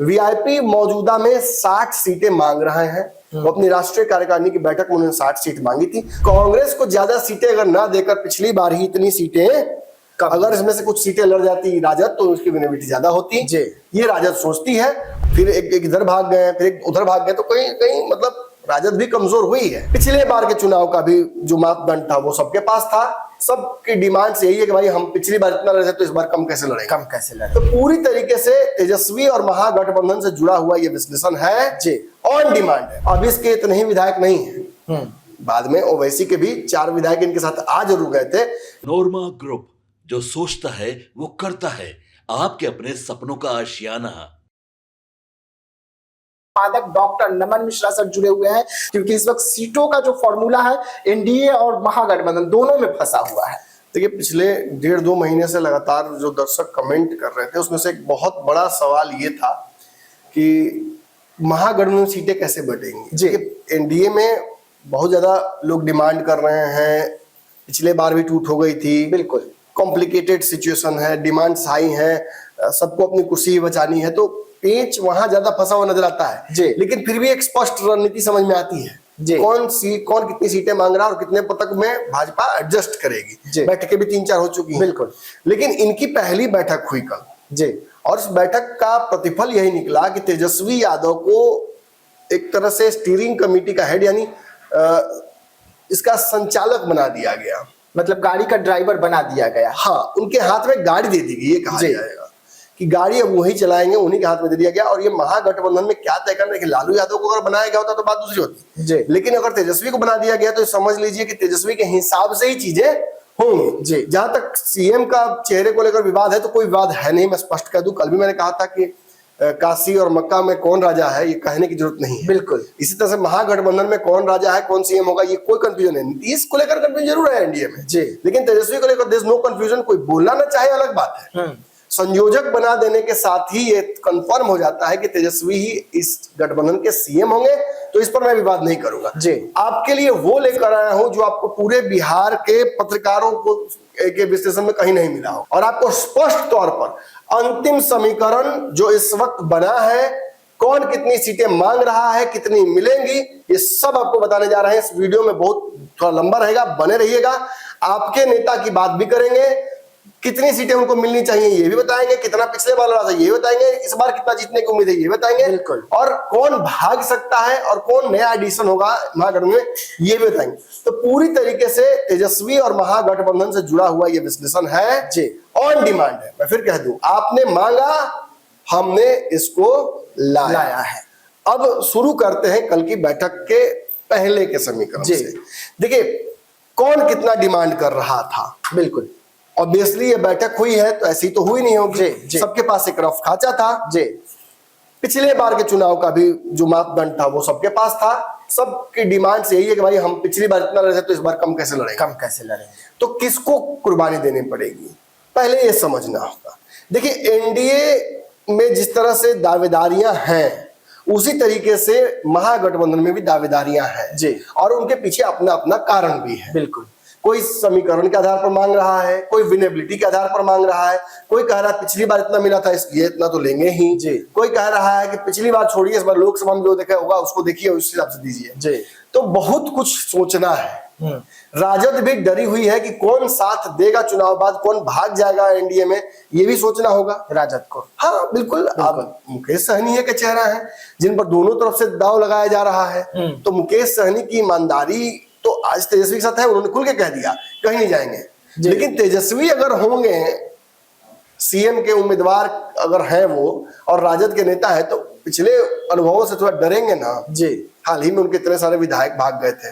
VIP मौजूदा में 60 सीटें मांग रहे हैं। वो अपनी राष्ट्रीय कार्यकारिणी की बैठक में उन्होंने 60 सीट मांगी थी। कांग्रेस को ज्यादा सीटें अगर ना देकर पिछली बार ही इतनी सीटें, अगर इसमें से कुछ सीटें लड़ जाती राजद तो उसकी विनेबिलिटी ज्यादा होती। ये राजद सोचती है। फिर एक इधर भाग गए, फिर एक उधर भाग गए, तो कहीं कहीं मतलब राजद भी कमजोर हुई है। पिछले बार के चुनाव का भी जो मापदंड था वो सबके पास था। सबकी डिमांड यही है कि भाई हम पिछली बार इतना लड़े थे तो इस बार कम कैसे लड़े। तो पूरी तरीके से तेजस्वी और महागठबंधन से जुड़ा हुआ ये विश्लेषण है जी, ऑन डिमांड है। अब इसके इतने ही विधायक नहीं है, बाद में ओवैसी के भी 4 विधायक इनके साथ आ जरूर गए थे। नोरमा ग्रुप, जो सोचता है वो करता है। आपके अपने सपनों का आशियाना। डॉक्टर नमन मिश्रा सर जुड़े हुए हैं, क्योंकि इस वक्त सीटों का जो फॉर्मूला है एनडीए और महागठबंधन दोनों में फंसा हुआ है। देखिए, पिछले 1.5-2 महीने से लगातार जो दर्शक कमेंट कर रहे थे उसमें से एक बहुत बड़ा सवाल ये था कि महागठबंधन सीटें कैसे बटेंगी जी। एनडीए में बहुत ज्यादा लोग डिमांड कर रहे हैं, पिछले बार भी टूट हो गई थी। बिल्कुल कॉम्प्लिकेटेड सिचुएशन है, डिमांड्स हाई है, सबको अपनी कुर्सी बचानी है, तो पेच वहां ज्यादा फंसा हुआ नजर आता है जी। लेकिन फिर भी एक स्पष्ट रणनीति समझ में आती है जी। कौन कितनी सीटें मांग रहा है और कितने तक में भाजपा एडजस्ट करेगी। बैठकें भी 3-4 हो चुकी हैं। बिल्कुल, लेकिन इनकी पहली बैठक हुई कल जी, और इस बैठक का प्रतिफल यही निकला कि तेजस्वी यादव को एक तरह से स्टीयरिंग कमेटी का हेड यानी इसका संचालक बना दिया गया, मतलब गाड़ी का ड्राइवर बना दिया गया। हाँ, उनके हाथ में गाड़ी दे दी गई, ये कहा जाएगा कि गाड़ी अब वही चलाएंगे, उन्हीं के हाथ में दे दिया गया। और ये महागठबंधन में क्या तय करना है कि लालू यादव को अगर बनाया गया होता तो बात दूसरी होती जी। लेकिन अगर तेजस्वी को बना दिया गया तो समझ लीजिए कि तेजस्वी के हिसाब से ही चीजें होंगी जी। जहां तक सीएम का चेहरे को लेकर विवाद है तो कोई विवाद है नहीं, मैं स्पष्ट कर दूं। कल भी मैंने कहा था कि काशी और मक्का में कौन राजा है ये कहने की जरूरत नहीं है। बिल्कुल इसी तरह से महागठबंधन में कौन राजा है, कौन सीएम होगा, ये कोई कंफ्यूजन नहीं। नीतीश को लेकर कंफ्यूजन जरूर है एनडीए में जी, लेकिन तेजस्वी को लेकर देयर इज नो कंफ्यूजन। कोई बोलना ना चाहे अलग बात है, संयोजक बना देने के साथ ही ये कंफर्म हो जाता है कि तेजस्वी ही इस गठबंधन के सीएम होंगे। तो इस पर मैं विवाद नहीं करूंगा जी। आपके लिए वो लेकर आया हूं जो आपको पूरे बिहार के पत्रकारों को के विश्लेषण में कहीं नहीं मिला हो, और आपको स्पष्ट तौर पर अंतिम समीकरण जो इस वक्त बना है, कौन कितनी सीटें मांग रहा है, कितनी मिलेंगी, ये सब आपको बताने जा रहे हैं। इस वीडियो में बहुत थोड़ा लंबा रहेगा, बने रहिएगा। आपके नेता की बात भी करेंगे, कितनी सीटें उनको मिलनी चाहिए ये भी बताएंगे, कितना पिछले बार लड़ा था ये बताएंगे, इस बार कितना जीतने की उम्मीद है ये बताएंगे, बिल्कुल, और कौन भाग सकता है और कौन नया एडिशन होगा महागठबंधन में ये भी बताएंगे। तो पूरी तरीके से तेजस्वी और महागठबंधन से जुड़ा हुआ ये विश्लेषण है जी, ऑन डिमांड है। मैं फिर कह दूं, आपने मांगा, हमने इसको लाया है। अब शुरू करते हैं कल की बैठक के पहले के समीकरण से। देखिए, कौन कितना डिमांड कर रहा था। बिल्कुल ऑब्वियसली ये बैठक हुई है तो ऐसी तो हुई नहीं होगी, सबके पास एक रफ खाचा था जी। पिछले बार के चुनाव का भी जो मापदंड था वो सबके पास था। सबकी डिमांड यही है कि भाई हम पिछली बार इतना लड़े थे तो इस बार कम कैसे लड़ेंगे। तो किसको कुर्बानी देनी पड़ेगी, पहले ये समझना होगा। देखिए, एनडीए में जिस तरह से दावेदारियां हैं उसी तरीके से महागठबंधन में भी दावेदारियां हैं जी, और उनके पीछे अपना अपना कारण भी है। बिल्कुल, कोई समीकरण के आधार पर मांग रहा है, कोई विनेबिलिटी के आधार पर मांग रहा है, कोई कह रहा है पिछली बार इतना मिला था इसलिए इतना तो लेंगे ही जी। कोई कह रहा है कि पिछली बार छोड़िए, इस बार लोकसभा में जो देखा होगा उसको देखिए, उस हिसाब से दीजिए जी। तो बहुत कुछ सोचना है। राजद भी डरी हुई है कि कौन साथ देगा चुनाव बाद, कौन भाग जाएगा एनडीए में, ये भी सोचना होगा राजद को। हाँ बिल्कुल, अब मुकेश सहनी का चेहरा है जिन पर दोनों तरफ से दाव लगाया जा रहा है। तो मुकेश सहनी की ईमानदारी तो आज तेजस्वी के साथ है, उन्होंने खुल के कह दिया कहीं नहीं जाएंगे। लेकिन तेजस्वी अगर होंगे सीएम के उम्मीदवार अगर हैं वो, और राजद के नेता है, तो पिछले अनुभवों से थोड़ा डरेंगे ना जी। हाल ही में उनके इतने सारे विधायक भाग गए थे,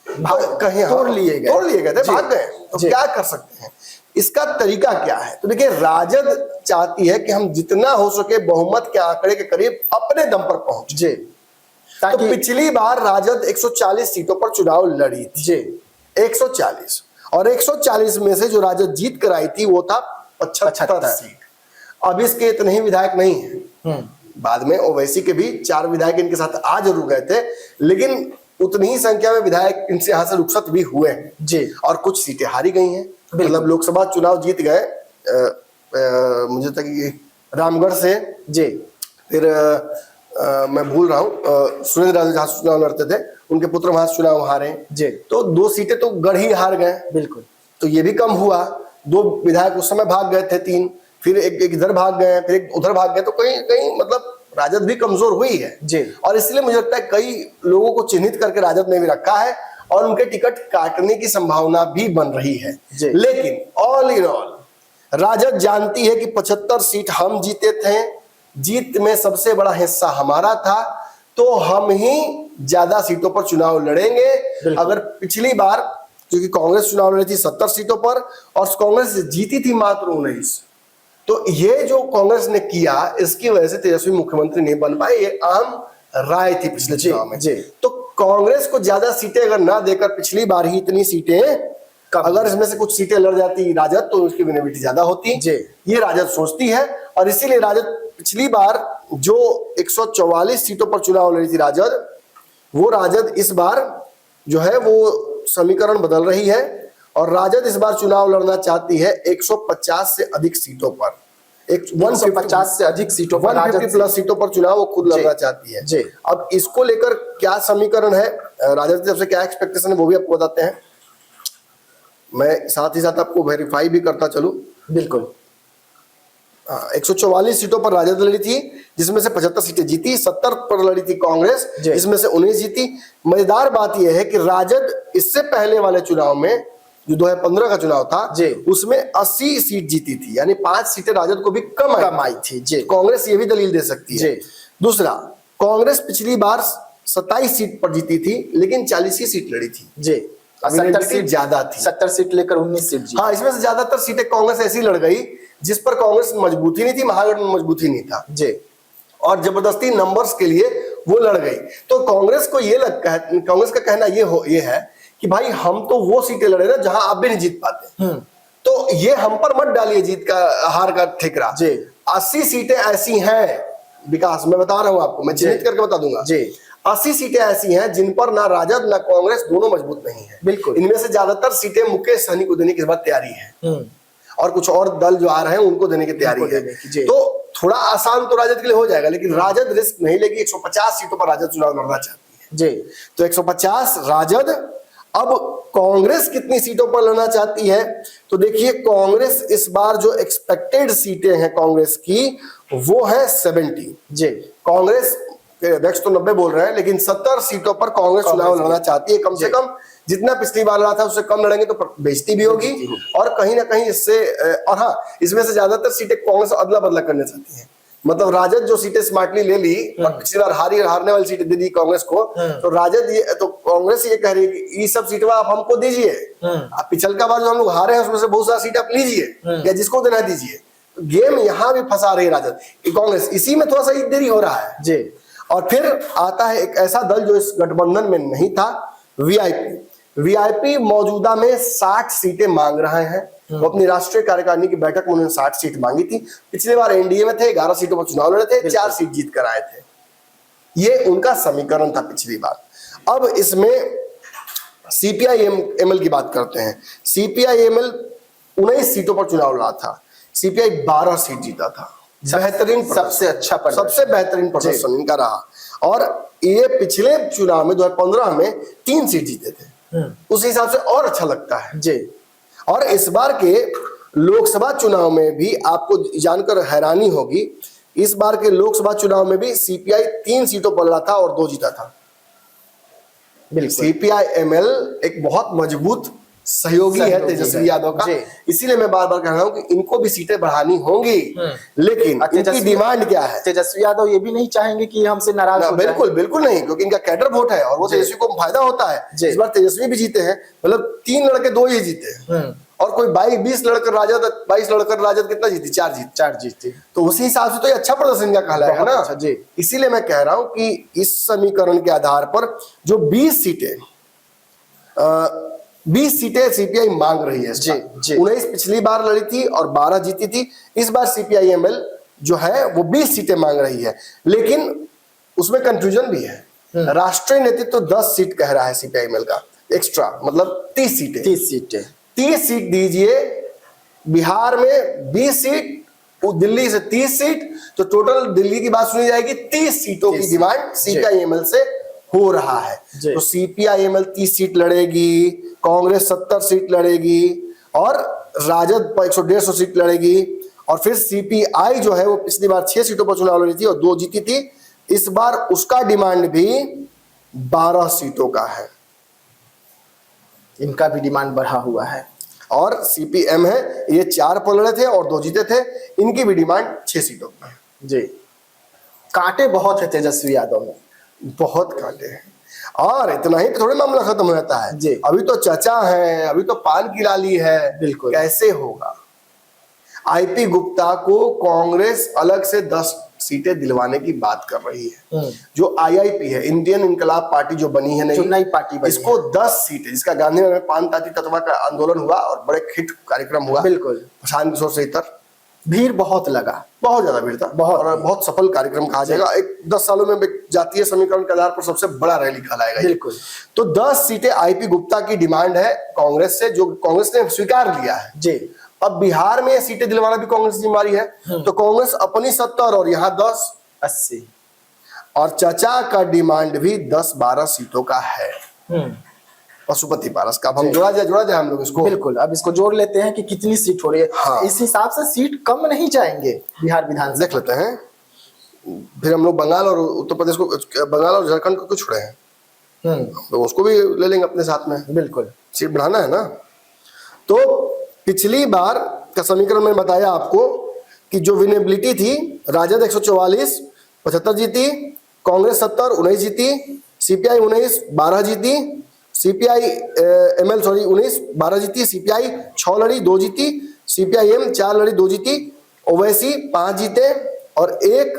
कहीं तोड़ लिए गए थे, भाग गए, तो क्या कर सकते हैं। इसका तरीका क्या है, तो देखिए, राजद चाहती है कि हम जितना हो सके बहुमत के आंकड़े के करीब अपने दम पर पहुंचे। तो पिछली बार राजद 140 सीटों पर चुनाव लड़ी थी जी, 140, और 140 में से जो राजद जीत कर आई थी वो था 75 सीट। अब इसके इतने ही विधायक नहीं है, बाद में ओवैसी के भी 4 विधायक इनके साथ आ जरूर गए थे, लेकिन उतनी ही संख्या में विधायक इनसे यहाँ से रुखसत भी हुए हैं जी, और कुछ सीटें हारी गई हैं। मतलब लोकसभा चुनाव जीत गए मुझे तक रामगढ़ से जी फिर मैं भूल रहा हूँ, सुरेंद्र यादव जहाँ से चुनाव लड़ते थे उनके पुत्र वहां से चुनाव हारे जी। तो 2 सीटें तो गढ़ ही हार गए। बिल्कुल। तो ये भी कम हुआ, 2 विधायक उस समय भाग गए थे, 3 फिर एक इधर भाग गए, फिर एक उधर भाग गए, तो कहीं कहीं मतलब राजद भी कमजोर हुई है जी। और इसलिए मुझे लगता है कई लोगों को चिन्हित करके राजद ने भी रखा है और उनके टिकट काटने की संभावना भी बन रही है। लेकिन ऑल इन ऑल राजद जानती है कि 75 सीट हम जीते थे, जीत में सबसे बड़ा हिस्सा हमारा था, तो हम ही ज्यादा सीटों पर चुनाव लड़ेंगे। अगर पिछली बार क्योंकि कांग्रेस चुनाव लड़ी थी 70 सीटों पर और कांग्रेस जीती थी मात्र 19, तो ये जो कांग्रेस ने किया इसकी वजह से तेजस्वी मुख्यमंत्री नहीं बन पाए, ये आम राय थी पिछले चुनाव में। तो कांग्रेस को ज्यादा सीटें अगर ना देकर पिछली बार ही इतनी सीटें, अगर इसमें से कुछ सीटें लड़ जाती राजद तो उसकी विनेबिलिटी ज्यादा होती, ये राजद सोचती है और इसीलिए राजद पिछली बार जो 144 सीटों पर चुनाव लड़ी थी राजद, वो राजद इस बार जो है वो समीकरण बदल रही है और राजद इस बार चुनाव लड़ना चाहती है 150 से अधिक सीटों पर, 150 से अधिक सीटों पर, 150 प्लस सीटों पर चुनाव वो खुद लड़ना चाहती है। अब इसको लेकर क्या समीकरण है, राजद की तरफ से क्या एक्सपेक्टेशन है, वो भी आपको बताते हैं। मैं साथ ही साथ आपको वेरीफाई भी करता चलूं। बिल्कुल। 144 सीटों पर राजद लड़ी थी जिसमें से 75 सीटें जीती, 70 पर लड़ी थी कांग्रेस जिसमें से 19 जीती। मजेदार बात यह है कि राजद इससे पहले वाले चुनाव में जो 2015 का चुनाव था उसमें 80 सीट जीती थी, यानी 5 सीटें राजद को भी कम आई थी। कांग्रेस ये भी दलील दे सकती है। दूसरा, कांग्रेस पिछली बार 27 सीट पर जीती थी लेकिन 40 ही सीट लड़ी थी। 70 सीट ज्यादा थी, 70 सीट लेकर 19 सीट जीती। हाँ, इसमें से ज्यादातर सीटें कांग्रेस ऐसी लड़ गई जिस पर कांग्रेस मजबूती नहीं थी, महागठबंधन मजबूती नहीं था और जबरदस्ती नंबर्स के लिए वो लड़ गई। तो कांग्रेस को ये लगता है, कांग्रेस का कहना ये है कि भाई हम तो वो सीटें लड़े ना जहां आप भी नहीं जीत पाते, तो ये हम पर मत डालिए जीत का हार का ठेकरा। 80 सीटें ऐसी हैं विकास, मैं बता रहा हूं आपको, मैं चिन्हित करके बता दूंगा। 80 सीटें ऐसी हैं जिन पर ना राजद ना कांग्रेस दोनों मजबूत नहीं है। बिल्कुल। इनमें से ज्यादातर सीटें मुकेश सहनी को देने की इस बार तैयारी है और कुछ और दल जो आ रहे हैं उनको देने की तैयारी है। तो थोड़ा आसान तो राजद के लिए हो जाएगा, लेकिन राजद रिस्क नहीं लेगी। 150 सीटों पर राजद चुनाव लड़ना चाहती है तो 150 राजद। अब कांग्रेस कितनी सीटों पर लड़ना चाहती है, तो देखिए कांग्रेस इस बार जो एक्सपेक्टेड सीटें हैं कांग्रेस की वो है 70। कांग्रेस वैक्स तो 90 बोल रहे हैं, लेकिन 70 सीटों पर कांग्रेस चुनाव लड़ना चाहती है। कम से कम जितना पिछली बार लड़ा था उससे कम लड़ेंगे तो बेइज्जती भी होगी और कहीं ना कहीं इससे, और हाँ, इसमें से ज्यादातर सीटें कांग्रेस अदला बदला करना चाहती है। मतलब राजद जो सीटें स्मार्टली ले ली और पिछली बार हारने वाली सीटें दे दी कांग्रेस को, तो राजद ये तो कांग्रेस ये कह रही है कि ये सब सीटें आप हमको दीजिए, आप पिछलका बार जो हम लोग हारे हैं उसमें से बहुत सारी सीटें आप लीजिए या जिसको देना दीजिए। तो गेम यहाँ भी फंसा रही है राजद, कांग्रेस इसी में थोड़ा सा देरी हो रहा है। और फिर आता है एक ऐसा दल जो इस गठबंधन में नहीं था, वीआईपी मौजूदा में 60 सीटें मांग रहे हैं। वो अपनी राष्ट्रीय कार्यकारिणी की बैठक में उन्होंने 60 सीट मांगी थी। पिछले बार एनडीए में थे, 11 सीटों पर चुनाव लड़े थे, 4 सीट जीत कर आए थे। ये उनका समीकरण था पिछली बार। अब इसमें सीपीआई-एमएल की बात करते हैं। सीपीआई-एमएल 19 सीटों पर चुनाव लड़ा था, सीपीआई 12 सीट जीता था। बेहतरीन, सबसे अच्छा प्रदर्शन, सबसे बेहतरीन प्रदर्शन इनका रहा। और ये पिछले चुनाव में 2015 में 3 सीट जीते थे, उस हिसाब से और अच्छा लगता है। और इस बार के लोकसभा चुनाव में भी आपको जानकर हैरानी होगी, इस बार के लोकसभा चुनाव में भी सीपीआई 3 सीटों पर लड़ा था और 2 जीता था। सीपीआई-एमएल एक बहुत मजबूत सहयोगी है तेजस्वी यादव का, इसीलिए मैं बार बार कह रहा हूं कि इनको भी सीटें बढ़ानी होंगी। लेकिन इनकी डिमांड क्या है? तेजस्वी यादव ये भी नहीं चाहेंगे कि हमसे नाराज हो जाए। बिल्कुल बिल्कुल नहीं, क्योंकि इनका कैडर वोट है और वो तेजस्वी को फायदा होता है। इस बार तेजस्वी भी जीते हैं, मतलब 3 लड़के 2 ही जीते हैं और कोई 22 लड़कर राजद कितना जीती? 4 जीती। तो उसी हिसाब से तो ये अच्छा प्रदर्शन का कहलाएगा ना। इसीलिए मैं कह रहा हूं कि इस समीकरण के आधार पर जो 20 सीटें सीपीआई मांग रही है। 19 पिछली बार लड़ी थी और 12 जीती थी। इस बार सीपीआई-एमएल जो है वो 20 सीटें मांग रही है, लेकिन उसमें कंफ्यूजन भी है। राष्ट्रीय नेतृत्व तो 10 सीट कह रहा है सीपीआई-एमएल का एक्स्ट्रा, मतलब 30 सीटें। 30 सीट दीजिए, बिहार में 20 सीट दिल्ली से 30 सीट, तो टोटल दिल्ली की बात सुनी जाएगी 30 सीटों की डिमांड सीपीआईएमएल से हो रहा है। तो सीपीआईएमएल 30 सीट लड़ेगी, कांग्रेस 70 सीट लड़ेगी और राजद 150 सीट लड़ेगी। और फिर सीपीआई जो है वो पिछली बार 6 सीटों पर चुनाव लड़ी थी और 2 जीती थी। इस बार उसका डिमांड भी 12 सीटों का है, इनका भी डिमांड बढ़ा हुआ है। और सीपीएम है, ये 4 पर लड़े थे और 2 जीते थे, इनकी भी डिमांड 6 सीटों की है। जी, कांटे बहुत है तेजस्वी यादव में, बहुत कांटे हैं। और इतना ही तो थोड़े मामला खत्म हो जाता है जी। अभी तो चचा है, अभी तो पान की लाली है। बिल्कुल। कैसे होगा? आईपी गुप्ता को कांग्रेस अलग से 10 सीटें दिलवाने की बात कर रही है। जो आईआईपी है, इंडियन इंकलाब पार्टी जो बनी है, जो नई पार्टी बनी इसको 10 सीटें, जिसका गांधीनगर में पान ताती तत्वा का आंदोलन हुआ और बड़े हिट कार्यक्रम हुआ। बिल्कुल। प्रशांत किशोर से इतर भीड़ बहुत लगा, बहुत ज्यादा भीड़ था, बहुत सफल कार्यक्रम कहा जाएगा। एक 10 सालों में जातीय समीकरण के आधार पर सबसे बड़ा रैली कहलाएगा। बिल्कुल। तो 10 सीटें आईपी गुप्ता की डिमांड है कांग्रेस से, जो कांग्रेस ने स्वीकार लिया है। जी। अब बिहार में सीटें दिलवाना भी कांग्रेस की जिम्मेदारी है। तो कांग्रेस अपनी 70 और यहाँ 10 80 और चचा का डिमांड भी 10-12 सीटों का है पशुपति पारस का। अब हम जोड़ा जाए हम लोग इसको। बिल्कुल, अब इसको जोड़ लेते हैं कि कितनी सीट हो रही है। हाँ। इस हिसाब से सीट कम नहीं जाएंगे बिहार विधानसभा। देख लेते हैं। फिर हम लोग बंगाल और उत्तर प्रदेश को, बंगाल और झारखंड को क्यों छोड़े हैं? तो उसको भी ले लेंगे अपने साथ में। बिल्कुल, सीट बढ़ाना है ना। तो पिछली बार का समीकरण मैंने बताया आपको कि जो विनेबिलिटी थी, राजद 144 75 जीती, कांग्रेस 70 19 जीती, सीपीआई 19 12 जीती, सीपीआई एमएल 19 12 जीती, सीपीआई 6 लड़ी 2 जीती, सीपीआईएम 4 लड़ी 2 जीती, ओवैसी 5 जीते और 1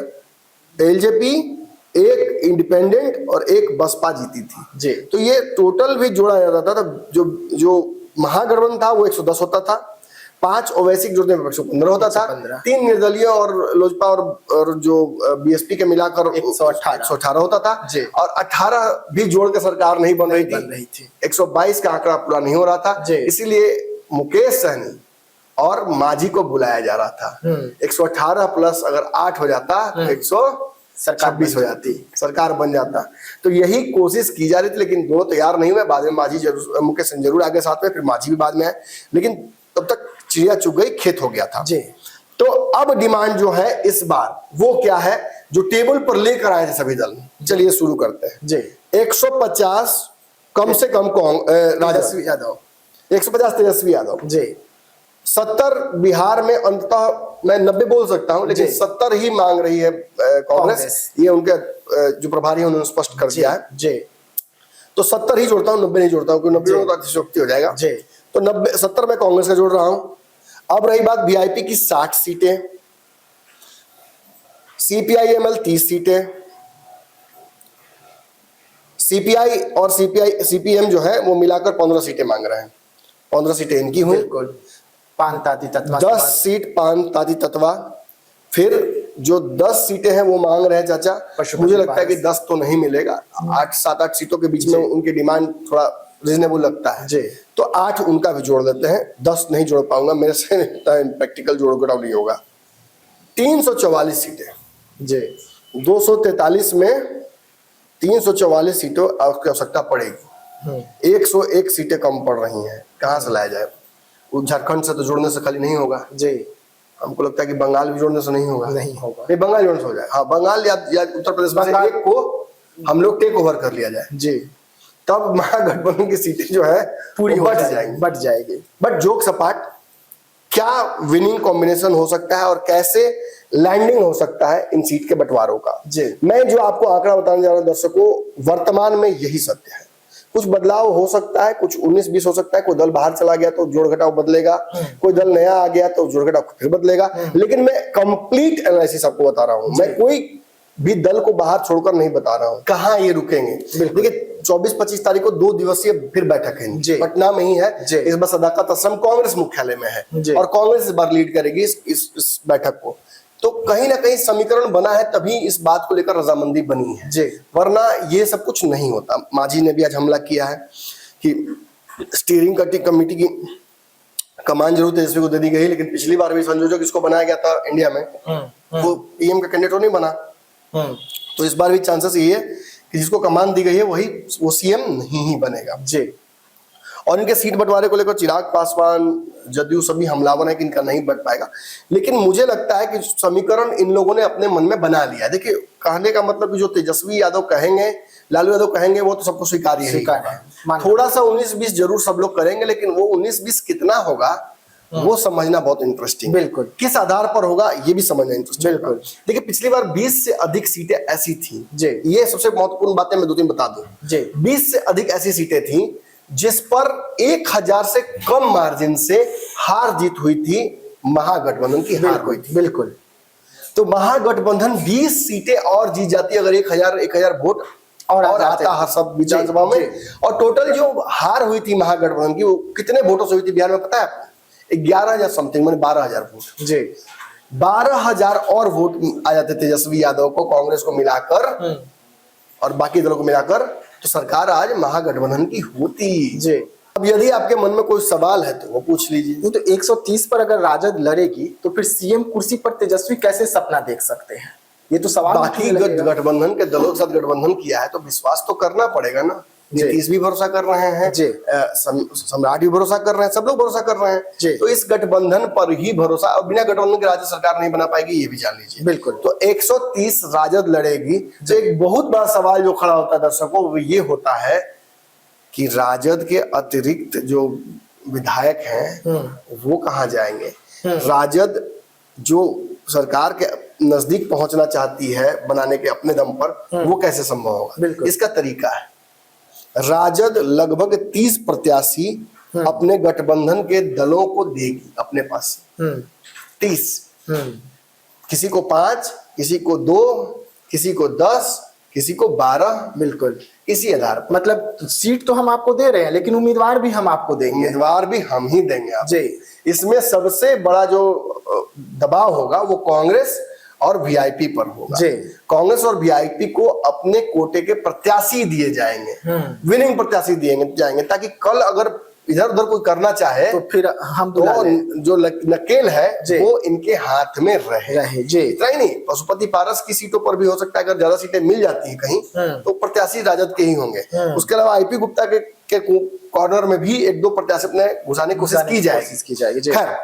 एलजेपी, 1 इंडिपेंडेंट और 1 बसपा जीती थी। जी। तो ये टोटल भी जोड़ा जाता था, जो महागठबंधन था वो 110 होता था, 5 ओवैसी जोड़ने में 115 होता था, 3 निर्दलीय और लोजपा और जो बीएसपी के मिलाकर 118 होता था। और 18 भी जोड़ के सरकार नहीं बन रही थी। 122 का आंकड़ा पूरा नहीं हो रहा था, इसीलिए मुकेश सहनी और मांझी को बुलाया जा रहा था। 118 प्लस अगर 8 हो जाता तो 126 हो जाती, सरकार बन जाता। तो यही कोशिश की जा रही थी, लेकिन दोनों तैयार नहीं हुए। बाद में मांझी जरूर, मुकेश सहनी जरूर आगे साथ में, फिर मांझी भी बाद में आए, लेकिन तब तक चिड़िया चुग गई, खेत हो गया था। जी। तो अब डिमांड जो है इस बार वो क्या है, जो टेबल पर लेकर आए थे सभी दल। चलिए शुरू करते हैं। जी। 150 कम से कम तेजस्वी यादव, 150 तेजस्वी यादव। जी। 70 बिहार में, अंततः मैं 90 बोल सकता हूं, लेकिन 70 ही मांग रही है कांग्रेस। ये उनके जो प्रभारी हैं उन्होंने स्पष्ट कर दिया है। जी। तो 70 ही जोड़ता हूं, 90 नहीं जोड़ता हूं, क्योंकि 90 तो अतिशयोक्ति हो जाएगा। जी। तो 70 में कांग्रेस का जोड़ रहा हूं। अब रही बात वीआईपी की 60 सीटें, सीपीआईएमएल 30 सीटें, सीपीआई और सीपीएम जो है वो मिलाकर 15 सीटें मांग रहे हैं। 15 सीटें इनकी हुई। पान ताती तत्वा 10 सीट पान ताती तत्वा। फिर जो 10 सीटें हैं वो मांग रहे हैं चाचा, मुझे लगता है कि 10 तो नहीं मिलेगा। 7-8 सीटों के बीच में उनकी डिमांड थोड़ा रीजनेबल लगता है। जी। तो 8 उनका भी जोड़ देते हैं, 10 नहीं जोड़ पाऊंगा, मेरे से प्रैक्टिकल जोड़ घटाव नहीं होगा। 344 सीटें। जी। 243 में 344 सीटों की आवश्यकता पड़ेगी। 101 सीटें कम पड़ रही हैं, कहाँ से लाया जाए? झारखंड से तो जोड़ने से खाली नहीं होगा। जी। हमको लगता है कि बंगाल भी जोड़ने से नहीं होगा। नहीं, बंगाल जोड़ने से हो जाए। हाँ, बंगाल या उत्तर प्रदेश में से एक को हम लोग टेक ओवर कर लिया जाए। जी। तब महागठबंधन की सीटें जो है पूरी बढ़ जाएगी। बट जोक सपाट, क्या विनिंग कॉम्बिनेशन हो सकता है और कैसे लैंडिंग हो सकता है इन सीट के बंटवारों का? जी। मैं जो आपको आंकड़ा बताने जा रहा हूं दर्शकों, वर्तमान में यही सत्य है। कुछ बदलाव हो सकता है, कुछ 19-20 हो सकता है, कोई दल बाहर चला गया तो जोड़ घटाव बदलेगा, कोई दल नया आ गया तो जोड़ घटाव फिर बदलेगा। लेकिन मैं कंप्लीट एनालिसिस आपको बता रहा हूं, मैं कोई भी दल को बाहर छोड़कर नहीं बता रहा हूं। कहाँ ये रुकेंगे? देखिए 24-25 तारीख को 2 दिवसीय फिर बैठक है, पटना में ही है। इस बार सदाकत आश्रम कांग्रेस मुख्यालय में है और कांग्रेस इस बार लीड करेगी इस बैठक को। तो कहीं ना कहीं समीकरण बना है, तभी इस बात को लेकर रजामंदी बनी है जी, वरना ये सब कुछ नहीं होता। मांझी ने भी आज हमला किया है कि स्टीयरिंग कमेटी की कमान जरूर तेजस्वी को दे दी गई, लेकिन पिछली बार भी संयोजक इसको बनाया गया था इंडिया में, वो पीएम का कैंडिडेट नहीं बना। तो इस बार भी चांसेस ये है कि जिसको कमान दी गई है वही वो सीएम नहीं ही बनेगा जी। और इनके सीट बंटवारे को लेकर चिराग पासवान, जदयू सभी हमलावर है कि इनका नहीं बंट पाएगा। लेकिन मुझे लगता है कि समीकरण इन लोगों ने अपने मन में बना लिया है। देखिए, कहने का मतलब कि जो तेजस्वी यादव कहेंगे, लालू यादव कहेंगे, वो तो सबको स्वीकार्य है। थोड़ा सा 19-20 जरूर सब लोग करेंगे, लेकिन वो 19-20 कितना होगा वो समझना बहुत इंटरेस्टिंग। बिल्कुल। किस आधार पर होगा ये भी समझना इंटरेस्टिंग। बिल्कुल। देखिए, पिछली बार 20 से अधिक सीटें ऐसी थी जी, ये सबसे महत्वपूर्ण बातें मैं 2-3 बता दूं जी। 20 से अधिक ऐसी सीटें थी जिस पर 1000 से कम मार्जिन से हार जीत हुई थी, महागठबंधन की हार हुई थी। बिल्कुल। तो महागठबंधन 20 सीटें और जीत जाती अगर 1000 वोट और आता हर सब विधानसभा में। और टोटल जो हार हुई थी महागठबंधन की, वो कितने वोटों से हुई थी बिहार में पता है आपको? 11,000 समथिंग, मैंने 12,000 वोट जी। 12,000 और वोट आ जाते तेजस्वी यादव को, कांग्रेस को मिलाकर और बाकी दलों को मिलाकर, तो सरकार आज महागठबंधन की होती जी। अब यदि आपके मन में कोई सवाल है तो वो पूछ लीजिए। तो 130 पर अगर राजद लड़ेगी तो फिर सीएम कुर्सी पर तेजस्वी कैसे सपना देख सकते हैं? ये तो सवाल। बाकी गठबंधन के दलों के साथ गठबंधन किया है तो विश्वास तो करना पड़ेगा ना। नीतीश भी भरोसा कर रहे हैं, सम्राट भी भरोसा कर रहे हैं, सब लोग भरोसा कर रहे हैं। तो इस गठबंधन पर ही भरोसा, और बिना गठबंधन के राज्य सरकार नहीं बना पाएगी, ये भी जान लीजिए। बिल्कुल। तो 130 राजद लड़ेगी। तो एक बहुत बड़ा सवाल जो खड़ा होता है दर्शकों, वो ये होता है कि राजद के अतिरिक्त जो विधायक हैं वो कहाँ जाएंगे? राजद जो सरकार के नजदीक पहुंचना चाहती है बनाने के अपने दम पर, वो कैसे संभव होगा? इसका तरीका है, राजद लगभग 30 प्रत्याशी अपने गठबंधन के दलों को देगी अपने पास। 30, किसी को 5, किसी को 2, किसी को 10, किसी को 12। बिल्कुल। इसी आधार पर, मतलब सीट तो हम आपको दे रहे हैं, लेकिन उम्मीदवार भी हम आपको देंगे। उम्मीदवार भी हम ही देंगे आप जी। इसमें सबसे बड़ा जो दबाव होगा वो कांग्रेस और वीआईपी पर होगा जी। कांग्रेस और वीआईपी को अपने कोटे के प्रत्याशी दिए जाएंगे, विनिंग प्रत्याशी दिए जाएंगे, ताकि कल अगर इधर उधर कोई करना चाहे तो फिर हम तो जो नकेल है वो इनके हाथ में रहे जी। इतना ही नहीं, पशुपति पारस की सीटों पर भी हो सकता है, अगर ज्यादा सीटें मिल जाती है कहीं तो प्रत्याशी राजद के ही होंगे। उसके अलावा आईपी गुप्ता के कॉर्नर में भी 1-2 प्रत्याशी अपने घुसाने की कोशिश की जाएगी। खैर,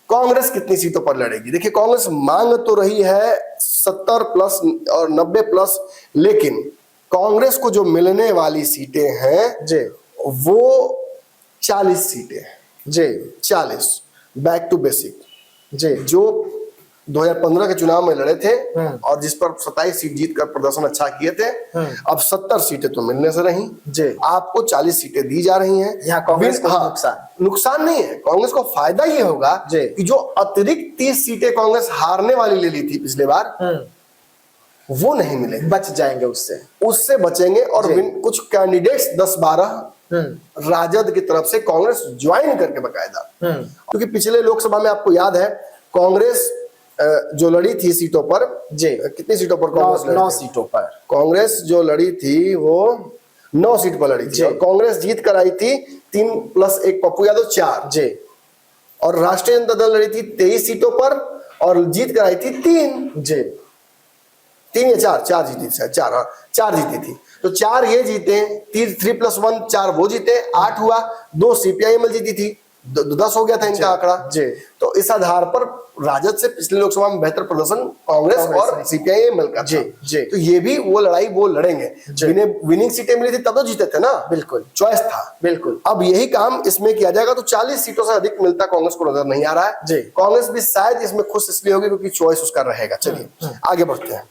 कांग्रेस कितनी सीटों पर लड़ेगी? देखिए, कांग्रेस मांग तो रही है 70 प्लस और 90 प्लस, लेकिन कांग्रेस को जो मिलने वाली सीटें हैं जी, वो 40 सीटें जी। 40 बैक टू बेसिक जी, जो 2015 के चुनाव में लड़े थे और जिस पर 27 सीट जीत कर प्रदर्शन अच्छा किए थे, अब 70 सीटें तो मिलने से रही जी। आपको 40 सीटें दी जा रही हैं। यहाँ कांग्रेस को नुकसान नहीं है, कांग्रेस को फायदा ये होगा कि जो अतिरिक्त 30 सीटें कांग्रेस हारने वाली ले ली थी पिछले बार, वो नहीं मिलेंगे, बच जाएंगे, उससे बचेंगे। और कुछ कैंडिडेट्स 10-12 राजद की तरफ से कांग्रेस ज्वाइन करके बकायदा, क्योंकि पिछले लोकसभा में आपको याद है कांग्रेस जो लड़ी थी सीटों पर जी, कितनी सीटों पर कांग्रेस? 9 सीटों पर कांग्रेस जो लड़ी थी वो 9 सीट पर लड़ी थी, और कांग्रेस जीत कर आई थी 3 + 1 पप्पू यादव 4 जी। और राष्ट्रीय जनता दल लड़ी थी 23 सीटों पर और जीत कर आई थी 3 जी। 3 या 4 जीती थी, 4 जीती थी। तो 4 ये जीते, 3 + 1 4 वो जीते, 8 हुआ। 2 सीपीआईएम जीती थी, 10 हो गया था इनका आंकड़ा जी। तो इस आधार पर राजद से पिछले लोकसभा में बेहतर प्रदर्शन कांग्रेस और सीपीआईएम का जी जी। तो ये भी वो लड़ाई वो लड़ेंगे। विनिंग सीटें मिली थी तब तो जीते थे ना, बिल्कुल, चॉइस था, बिल्कुल। अब यही काम इसमें किया जाएगा, तो 40 सीटों से अधिक मिलता कांग्रेस को नजर नहीं आ रहा है जी। कांग्रेस भी शायद इसमें खुश इसलिए होगी क्योंकि चॉइस उसका रहेगा। चलिए आगे बढ़ते हैं।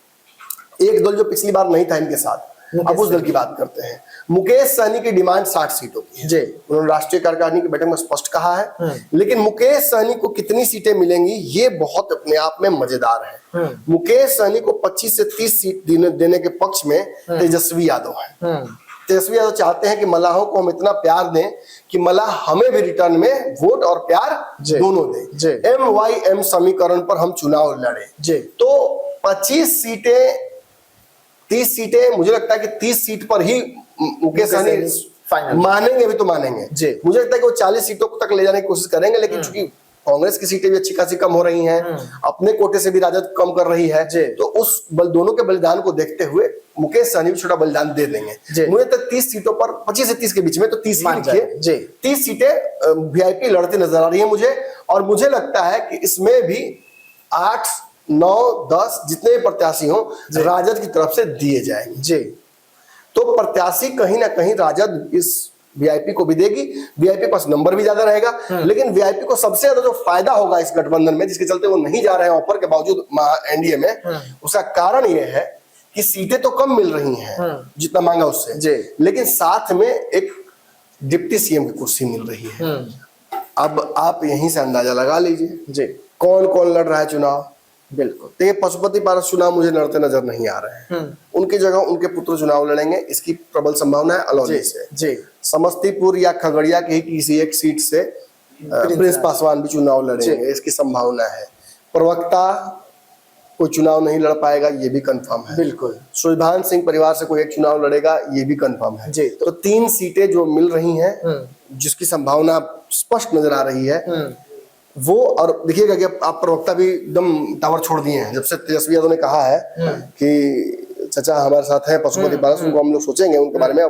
एक दल जो पिछली बार नहीं था इनके साथ, अब उस दल की बात करते हैं। मुकेश सहनी की डिमांड 60 सीटों की है जी। उन्होंने राष्ट्रीय कार्यकारिणी की बैठक में स्पष्ट कहा है, लेकिन मुकेश सहनी को कितनी सीटें मिलेंगी ये बहुत अपने आप में मजेदार है। मुकेश सहनी को 25 से 30 सीट देने के पक्ष में तेजस्वी यादव है। तेजस्वी यादव चाहते हैं कि मल्लाहों को हम इतना प्यार दें कि मल्लाह हमें भी रिटर्न में वोट और प्यार दोनों दें। MYM समीकरण पर हम चुनाव लड़े। तो 25 सीटें 30 सीटें, मुझे लगता है कि 30 सीट पर ही मुकेश सहनी फाइनल मानेंगे भी तो मानेंगे जी। मुझे लगता है कि वो 40 सीटों तक ले जाने की कोशिश करेंगे, लेकिन चूंकि कांग्रेस की सीटें भी अच्छी खासी कम हो रही हैं, अपने कोटे से भी राजद कम कर रही है, तो उस दोनों के बलिदान को देखते हुए मुकेश सहनी भी छोटा बलिदान दे देंगे। मुझे तो 30 सीटों पर 25 से 30 के बीच में, तो 30 लिखिए, 30 सीटें वीआईपी लड़ती नजर आ रही है मुझे। और मुझे लगता है कि इसमें भी 8, 9, 10 जितने भी प्रत्याशी हो राजद की तरफ से दिए जाएंगे। तो प्रत्याशी कहीं ना कहीं राजद इस वीआईपी को भी देगी, वीआईपी पास नंबर भी ज्यादा रहेगा, लेकिन वीआईपी को सबसे ज्यादा जो फायदा होगा इस गठबंधन में, जिसके चलते वो नहीं जा रहे हैं ऑफर के बावजूद एनडीए में, उसका कारण ये है कि सीटें तो कम मिल रही हैं जितना मांगा उससे, लेकिन साथ में एक डिप्टी सीएम की कुर्सी मिल रही है। अब आप यहीं से अंदाजा लगा लीजिए कौन कौन लड़ रहा है चुनाव। बिल्कुल देखिए, पशुपति पारस चुनाव मुझे लड़ते नजर नहीं आ रहे हैं, उनकी जगह उनके पुत्र चुनाव लड़ेंगे, इसकी प्रबल संभावना है अलौली से। समस्तीपुर या खगड़िया की किसी एक सीट से प्रिंस पासवान भी चुनाव लड़ेंगे, इसकी संभावना है। प्रवक्ता कोई चुनाव नहीं लड़ पाएगा, ये भी कंफर्म है। बिल्कुल सुभान सिंह परिवार से कोई एक चुनाव लड़ेगा, ये भी कंफर्म है। तो 3 सीटें जो मिल रही हैं, जिसकी संभावना स्पष्ट नजर आ रही है वो। और देखिएगा कि आप प्रवक्ता भी एकदम टावर छोड़ दिए हैं, जब से तेजस्वी यादव ने कहा है कि चाचा हमारे साथ हैं पशुपति पारस, उनको हम लोग सोचेंगे उनके बारे में,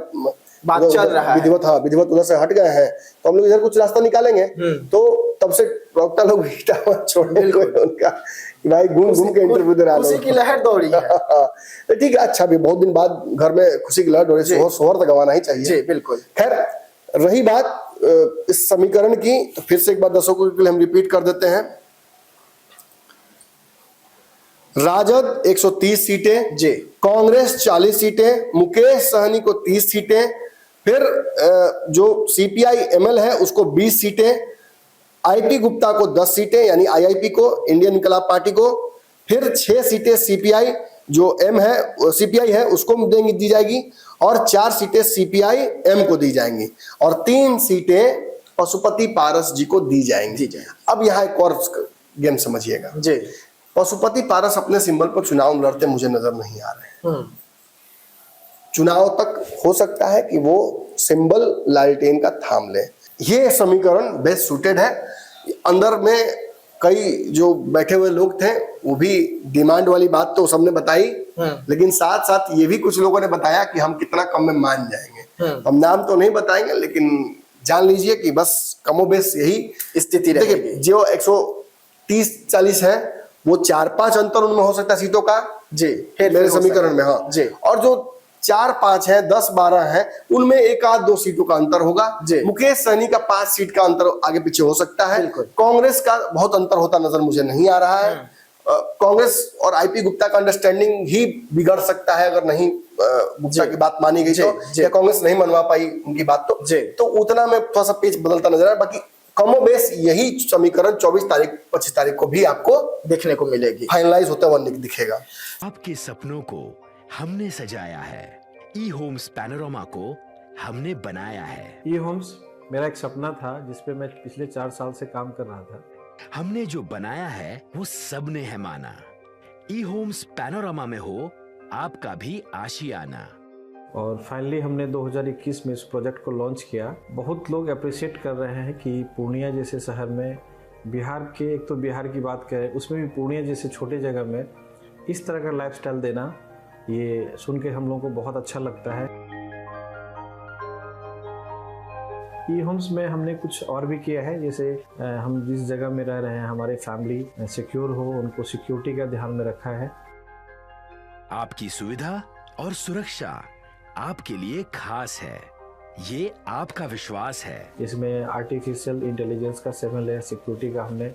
बात चल रहा है विधिवत उधर से हट गए हैं, तो हम लोग इधर कुछ रास्ता निकालेंगे। तो तब से प्रवक्ता लोग भी टावर छोड़ने को उनका कि भाई घूम घूम के इंटरव्यू दे रहा है, खुशी की लहर दौड़ी है। तो ठीक है, अच्छा भी बहुत दिन बाद घर में खुशी की लहर दौड़ी, सोहर तो गंवाना ही चाहिए। बिल्कुल। खैर, रही बात इस समीकरण की, तो फिर से एक बार दर्शकों के लिए हम रिपीट कर देते हैं। राजद 130 सीटें, कांग्रेस 40 सीटें, मुकेश सहनी को 30 सीटें, फिर जो सीपीआई एमएल है उसको 20 सीटें, आईपी गुप्ता को 10 सीटें यानी आईआईपी को, इंडियन इनकलाब पार्टी को, फिर 6 सीटें सीपीआई जो एम है सीपीआई है उसको देंगी दी जाएगी, और 4 सीटें सीपीआई एम को दी जाएंगी, और 3 सीटें पशुपति पारस जी को दी जाएंगी। अब यहाँ एक और गेम समझिएगा। पशुपति पारस अपने सिंबल पर चुनाव लड़ते मुझे नजर नहीं आ रहे हैं। चुनाव तक हो सकता है कि वो सिंबल लालटेन का थाम ले, ये समीकरण बेस्ट सूटेड है। अंदर में कई जो बैठे हुए लोग थे वो भी डिमांड वाली बात तो सबने बताई, लेकिन साथ साथ ये भी कुछ लोगों ने बताया कि हम कितना कम में मान जाएंगे। हम नाम तो नहीं बताएंगे, लेकिन जान लीजिए कि बस कमोबेश यही स्थिति रहेगी। जो 130-40 है वो 4-5 अंतर उनमें हो सकता है सीटों का मेरे समीकरण में। हाँ और जो 4-5 है, 10-12 है, उनमें 1-2 सीटों का अंतर होगा। मुकेश सहनी का 5 सीट का अंतर आगे पीछे हो सकता है। कांग्रेस का बहुत अंतर होता नजर मुझे नहीं आ रहा है। कांग्रेस और आईपी गुप्ता का अंडरस्टैंडिंग ही बिगड़ सकता है अगर नहीं गुप्ता की बात मानी गई तो, या कांग्रेस नहीं मनवा पाई उनकी बात तो उतना में थोड़ा सा पेच बदलता नजर आ रहा है। बाकी कमोबेश यही समीकरण 24-25 तारीख को भी आपको देखने को मिलेगी, फाइनलाइज होता हुआ दिखेगा। आपके सपनों को हमने सजाया है, ई होम्स पैनोरामा को हमने बनाया है। ई होम्स मेरा एक सपना था जिसपे मैं पिछले 4 साल से काम कर रहा था। हमने जो बनाया है वो सबने है माना। ई होम्स पैनोरामा में हो आपका भी आशियाना। और फाइनली हमने 2021 में इस प्रोजेक्ट को लॉन्च किया। बहुत लोग अप्रिशिएट कर रहे हैं कि पूर्णिया जैसे शहर में, बिहार के, एक तो बिहार की बात करें उसमें भी पूर्णिया जैसे छोटे जगह में इस तरह का लाइफस्टाइल देना, ये सुन के हम लोगों को बहुत अच्छा लगता है। ई होम्स में हमने कुछ और भी किया है, जैसे हम जिस जगह में रह रहे हैं हमारे फैमिली सिक्योर हो, उनको सिक्योरिटी का ध्यान में रखा है। आपकी सुविधा और सुरक्षा आपके लिए खास है, ये आपका विश्वास है। इसमें आर्टिफिशियल इंटेलिजेंस का 7 लेयर सिक्योरिटी का हमने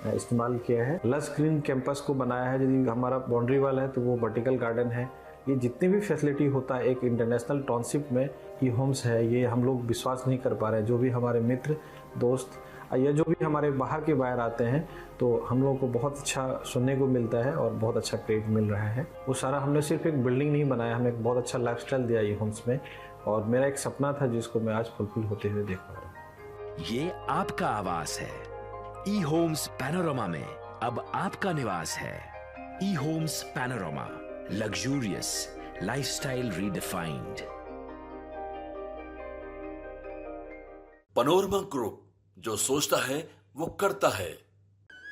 इस्तेमाल किया है। लस ग्रीन कैंपस को बनाया है। यदि हमारा बाउंड्री वाल है तो वो वर्टिकल गार्डन है। ये जितनी भी फैसिलिटी होता है एक इंटरनेशनल टाउनशिप में ई होम्स है, ये हम लोग विश्वास नहीं कर पा रहे हैं। जो भी हमारे मित्र दोस्त या जो भी हमारे बाहर के बाहर आते हैं तो हम लोगों को बहुत अच्छा सुनने को मिलता है और बहुत अच्छा क्रेडिट मिल रहा है। वो सारा हमने सिर्फ एक बिल्डिंग नहीं बनाया, हमें एक बहुत अच्छा लाइफस्टाइल दिया ई होम्स में, और मेरा एक सपना था जिसको मैं आज फुलफिल होते हुए देख पा रहा हूँ। ये आपका आवास है। ई होम्स पैनोरामा में अब आपका निवास है। E homes panorama, luxurious lifestyle redefined. Panorama group, जो सोचता है वो करता है।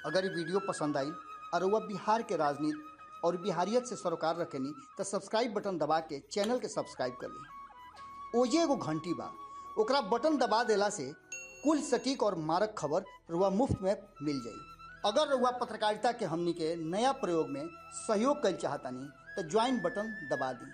अगर ये वीडियो पसंद आई और वह बिहार के राजनीति और बिहारियत से सरोकार रखेनी तो सब्सक्राइब बटन दबा के चैनल के सब्सक्राइब कर ली। ओजे एगो घंटी बा, ओकरा बटन दबा देला से कुल सटीक और मारक खबर रुआ मुफ्त में मिल जाई। अगर रुआ पत्रकारिता के हमनी के नया प्रयोग में सहयोग कर चाहतानी तो ज्वाइन बटन दबा दी।